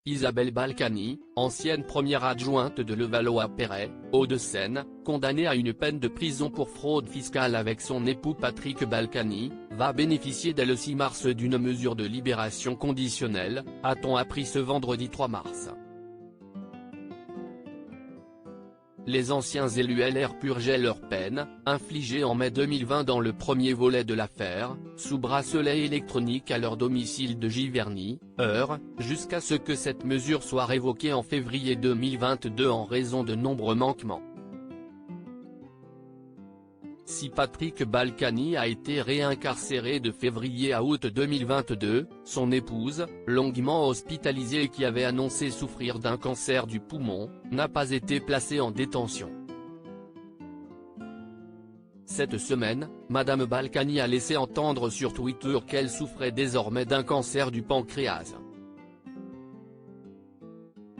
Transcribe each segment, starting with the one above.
Isabelle Balkany, ancienne première adjointe de Levallois-Perret, Hauts-de-Seine, condamnée à une peine de prison pour fraude fiscale avec son époux Patrick Balkany, va bénéficier dès le 6 mars d'une mesure de libération conditionnelle, a-t-on appris ce vendredi 3 mars. Les anciens élus LR purgeaient leur peine, infligée en mai 2020 dans le premier volet de l'affaire, sous bracelet électronique à leur domicile de Giverny, Eure, jusqu'à ce que cette mesure soit révoquée en février 2022 en raison de nombreux manquements. Si Patrick Balkany a été réincarcéré de février à août 2022, son épouse, longuement hospitalisée et qui avait annoncé souffrir d'un cancer du poumon, n'a pas été placée en détention. Cette semaine, Madame Balkany a laissé entendre sur Twitter qu'elle souffrait désormais d'un cancer du pancréas.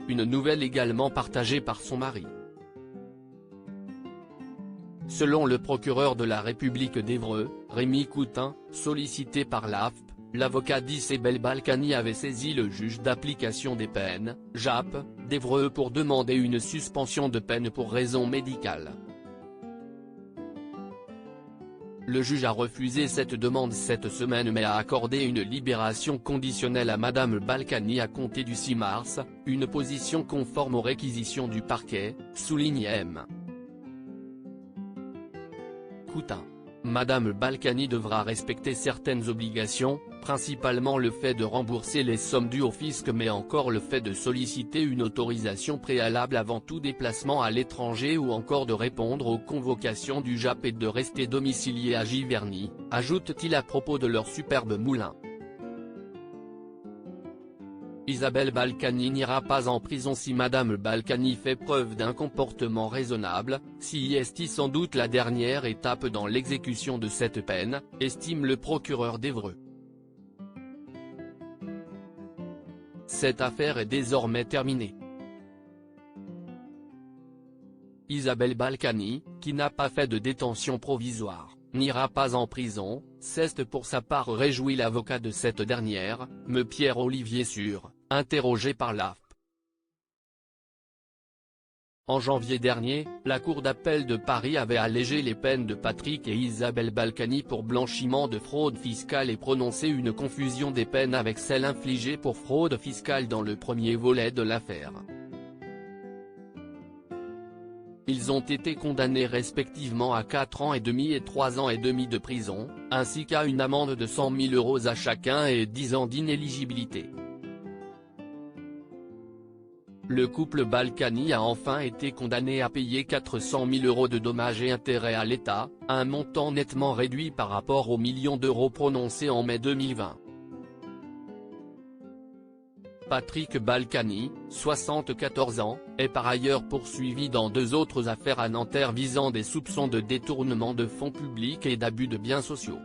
Une nouvelle également partagée par son mari. Selon le procureur de la République d'Évreux, Rémi Coutin, sollicité par l'AFP, l'avocat d'Isabelle Balkany avait saisi le juge d'application des peines, JAP, d'Évreux pour demander une suspension de peine pour raison médicale. Le juge a refusé cette demande cette semaine mais a accordé une libération conditionnelle à Madame Balkany à compter du 6 mars, une position conforme aux réquisitions du parquet, souligne M. Coutin. Madame Balkany devra respecter certaines obligations, principalement le fait de rembourser les sommes dues au fisc mais encore le fait de solliciter une autorisation préalable avant tout déplacement à l'étranger ou encore de répondre aux convocations du JAP et de rester domicilié à Giverny, ajoute-t-il à propos de leur superbe moulin. Isabelle Balkany n'ira pas en prison si Madame Balkany fait preuve d'un comportement raisonnable, si est sans doute la dernière étape dans l'exécution de cette peine, estime le procureur d'Évreux. Cette affaire est désormais terminée. Isabelle Balkany, qui n'a pas fait de détention provisoire, n'ira pas en prison, s'est pour sa part réjoui l'avocat de cette dernière, me Pierre-Olivier Sûr, interrogé par l'AFP. En janvier dernier, la Cour d'appel de Paris avait allégé les peines de Patrick et Isabelle Balkany pour blanchiment de fraude fiscale et prononcé une confusion des peines avec celle infligée pour fraude fiscale dans le premier volet de l'affaire. Ils ont été condamnés respectivement à 4 ans et demi et 3 ans et demi de prison, ainsi qu'à une amende de 100 000 € à chacun et 10 ans d'inéligibilité. Le couple Balkany a enfin été condamné à payer 400 000 € de dommages et intérêts à l'État, un montant nettement réduit par rapport aux millions d'euros prononcés en mai 2020. Patrick Balkany, 74 ans, est par ailleurs poursuivi dans 2 autres affaires à Nanterre visant des soupçons de détournement de fonds publics et d'abus de biens sociaux.